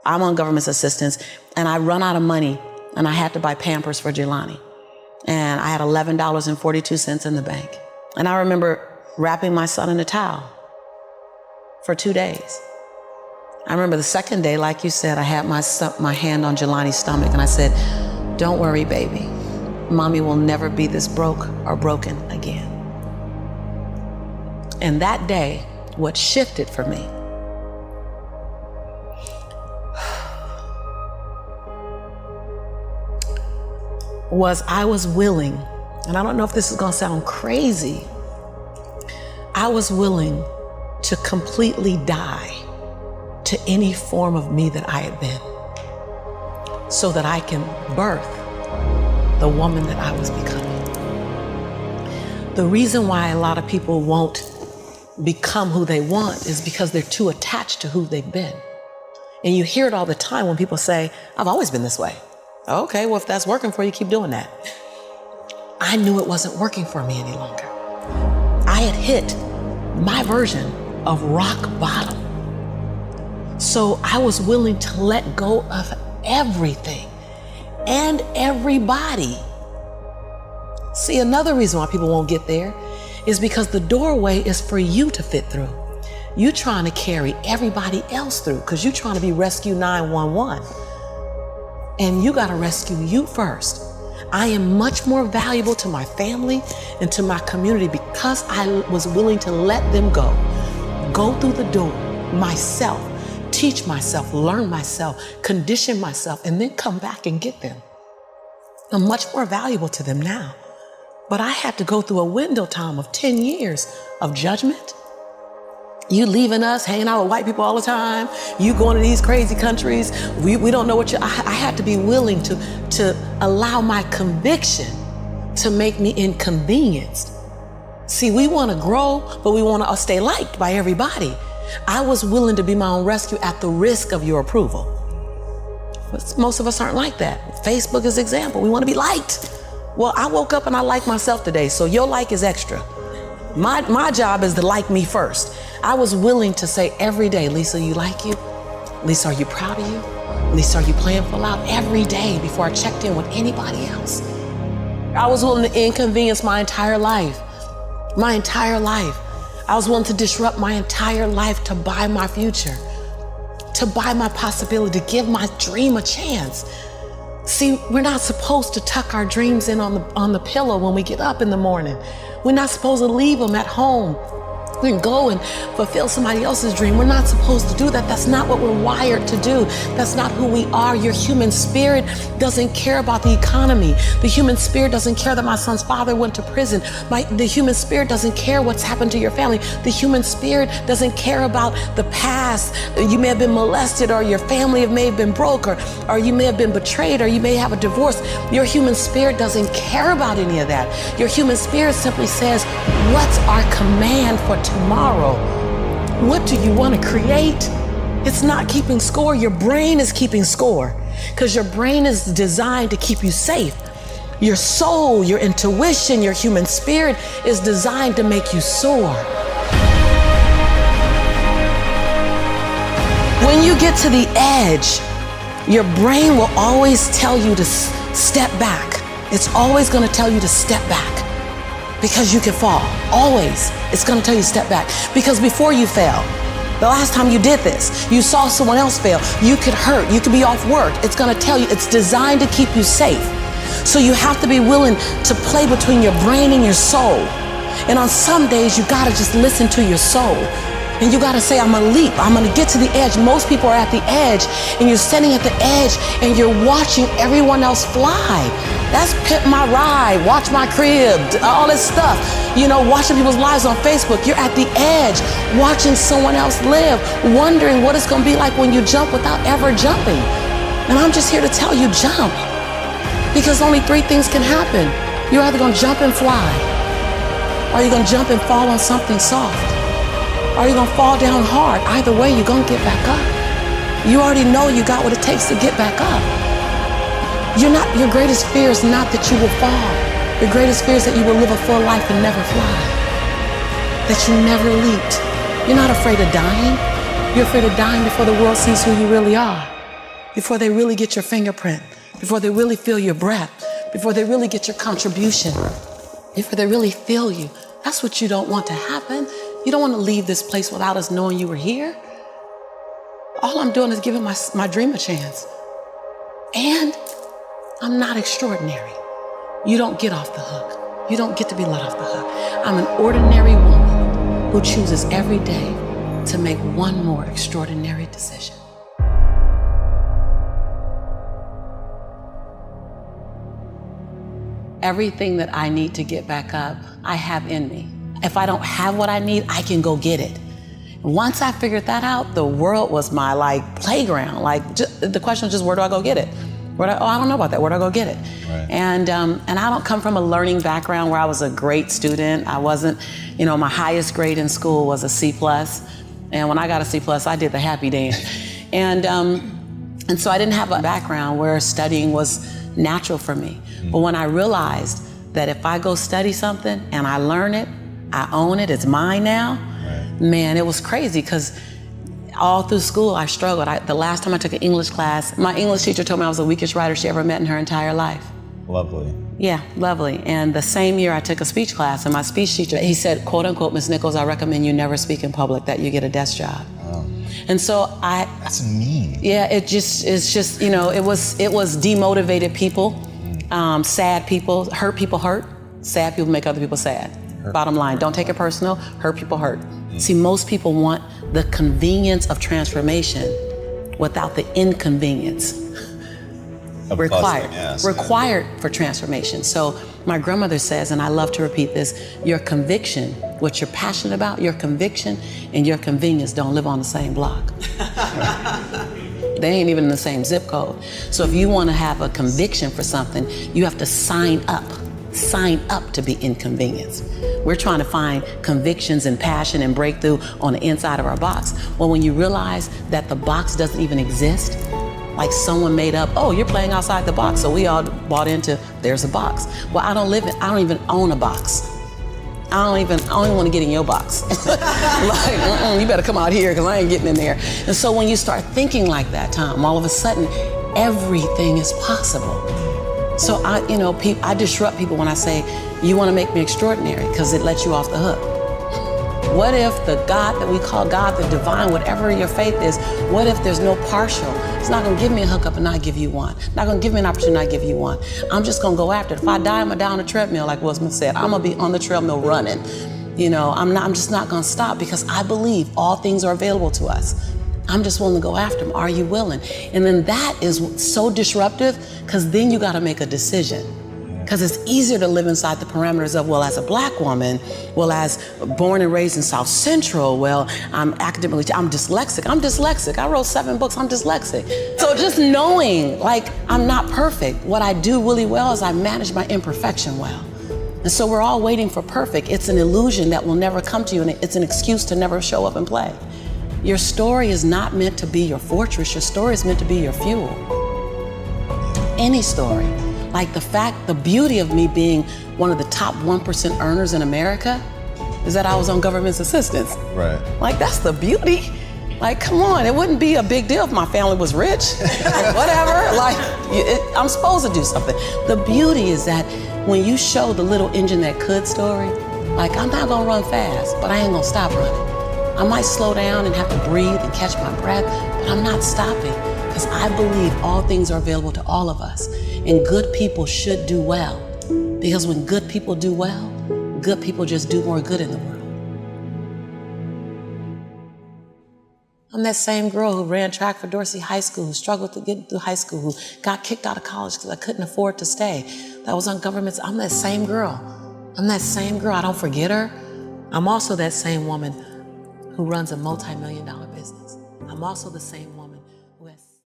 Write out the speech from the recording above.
I'm on government assistance, and I run out of money, and I had to buy Pampers for Jelani. And I had $11.42 in the bank. And I remember wrapping my son in a towel for 2 days. I remember the second day, like you said, I had my hand on Jelani's stomach, and I said, "Don't worry, baby. Mommy will never be this broke or broken again." And that day, what shifted for me was I was willing, and I don't know if this is gonna sound crazy, I was willing to completely die to any form of me that I had been, so that I can birth the woman that I was becoming. The reason why a lot of people won't become who they want is because they're too attached to who they've been. And you hear it all the time when people say, "I've always been this way." Okay, well, if that's working for you, keep doing that. I knew it wasn't working for me any longer. I had hit my version of rock bottom. So I was willing to let go of everything and everybody. See, another reason why people won't get there is because the doorway is for you to fit through. You trying to carry everybody else through because you're trying to be Rescue 911. And you got to rescue you first. I am much more valuable to my family and to my community because I was willing to let them go through the door myself, teach myself, learn myself, condition myself, and then come back and get them. I'm much more valuable to them now. But I had to go through a window time of 10 years of judgment. You leaving us, hanging out with white people all the time. You going to these crazy countries. We don't know what I had to be willing to allow my conviction to make me inconvenienced. See, we want to grow, but we want to stay liked by everybody. I was willing to be my own rescue at the risk of your approval. But most of us aren't like that. Facebook is an example. We want to be liked. Well, I woke up and I like myself today, so your like is extra. My job is to like me first. I was willing to say every day, "Lisa, you like you? Lisa, are you proud of you? Lisa, are you playing full out?" Every day before I checked in with anybody else. I was willing to inconvenience my entire life. My entire life. I was willing to disrupt my entire life to buy my future, to buy my possibility, to give my dream a chance. See, we're not supposed to tuck our dreams in on the pillow when we get up in the morning. We're not supposed to leave them at home and go and fulfill somebody else's dream. We're not supposed to do that. That's not what we're wired to do. That's not who we are. Your human spirit doesn't care about the economy. The human spirit doesn't care that my son's father went to prison. The human spirit doesn't care what's happened to your family. The human spirit doesn't care about the past. You may have been molested, or your family may have been broke, or you may have been betrayed, or you may have a divorce. Your human spirit doesn't care about any of that. Your human spirit simply says, "What's our command for tomorrow? What do you want to create?" It's not keeping score. Your brain is keeping score because your brain is designed to keep you safe. Your soul, your intuition, your human spirit is designed to make you soar. When you get to the edge, your brain will always tell you to step back. It's always going to tell you to step back. Because you can fall, always. It's gonna tell you to step back. Because before you fell, the last time you did this, you saw someone else fail. You could hurt, you could be off work. It's gonna tell you, it's designed to keep you safe. So you have to be willing to play between your brain and your soul. And on some days, you gotta just listen to your soul. And you gotta say, "I'm gonna leap, I'm gonna get to the edge." Most people are at the edge, and you're standing at the edge, and you're watching everyone else fly. That's Pimp My Ride, Watch My Crib, all this stuff. You know, watching people's lives on Facebook. You're at the edge, watching someone else live, wondering what it's gonna be like when you jump without ever jumping. And I'm just here to tell you, jump. Because only 3 things can happen. You're either gonna jump and fly, or you're gonna jump and fall on something soft, or you're gonna fall down hard. Either way, you're gonna get back up. You already know you got what it takes to get back up. Your greatest fear is not that you will fall. Your greatest fear is that you will live a full life and never fly. That you never leaped. You're not afraid of dying. You're afraid of dying before the world sees who you really are. before they really get your fingerprint, before they really feel your breath, before they really get your contribution, before they really feel you. That's what you don't want to happen. You don't want to leave this place without us knowing you were here. All I'm doing is giving my dream a chance. And I'm not extraordinary. You don't get off the hook. You don't get to be let off the hook. I'm an ordinary woman who chooses every day to make one more extraordinary decision. Everything that I need to get back up, I have in me. If I don't have what I need, I can go get it. Once I figured that out, the world was my playground. The question was just, where do I go get it? I don't know about that. Where do I go get it? Right. And I don't come from a learning background where I was a great student. I wasn't, my highest grade in school was a C+. And when I got a C+, I did the happy dance. And so I didn't have a background where studying was natural for me. But when I realized that if I go study something and I learn it, I own it, it's mine now, man, it was crazy because all through school I struggled. The last time I took an English class, my English teacher told me I was the weakest writer she ever met in her entire life. Lovely. Yeah, lovely. And the same year I took a speech class, and my speech teacher, he said, quote unquote, Ms. Nichols, I recommend you never speak in public, that you get a desk job. Wow. And so That's mean. Yeah, it's just, it was demotivated people, sad people, hurt people hurt, sad people make other people sad. Bottom line, don't take it personal, hurt people hurt. See, most people want the convenience of transformation without the inconvenience required for transformation. So my grandmother says, and I love to repeat this, your conviction, what you're passionate about, your conviction and your convenience don't live on the same block. They ain't even in the same zip code. So if you want to have a conviction for something, you have to sign up to be inconvenienced. We're trying to find convictions and passion and breakthrough on the inside of our box. Well, when you realize that the box doesn't even exist, like someone made up, oh, you're playing outside the box, so we all bought into, there's a box. Well, I don't even own a box. I don't even want to get in your box. You better come out here because I ain't getting in there. And so when you start thinking like that, Tom, all of a sudden, everything is possible. So I disrupt people when I say, you want to make me extraordinary, because it lets you off the hook. What if the God that we call God, the divine, whatever your faith is, what if there's no partial? It's not going to give me a hookup and not give you one. Not going to give me an opportunity and not give you one. I'm just going to go after it. If I die, I'm going to die on the treadmill, like Will Smith said. I'm going to be on the treadmill running. I'm just not going to stop, because I believe all things are available to us. I'm just willing to go after them. Are you willing? And then that is so disruptive, because then you got to make a decision. Because it's easier to live inside the parameters of, well, as a Black woman, well, as born and raised in South Central, well, I'm dyslexic. I wrote 7 books, I'm dyslexic. So just knowing, I'm not perfect. What I do really well is I manage my imperfection well. And so we're all waiting for perfect. It's an illusion that will never come to you, and it's an excuse to never show up and play. Your story is not meant to be your fortress. Your story is meant to be your fuel. Any story. The beauty of me being one of the top 1% earners in America is that I was on government assistance. Right. That's the beauty. Come on, it wouldn't be a big deal if my family was rich or whatever. I'm supposed to do something. The beauty is that when you show the little engine that could story, I'm not gonna run fast, but I ain't gonna stop running. I might slow down and have to breathe and catch my breath, but I'm not stopping, because I believe all things are available to all of us. And good people should do well, because when good people do well, good people just do more good in the world. I'm that same girl who ran track for Dorsey High School, who struggled to get through high school, who got kicked out of college because I couldn't afford to stay. That was on government. I'm that same girl. I don't forget her. I'm also that same woman who runs a multi-million-dollar business. I'm also the same woman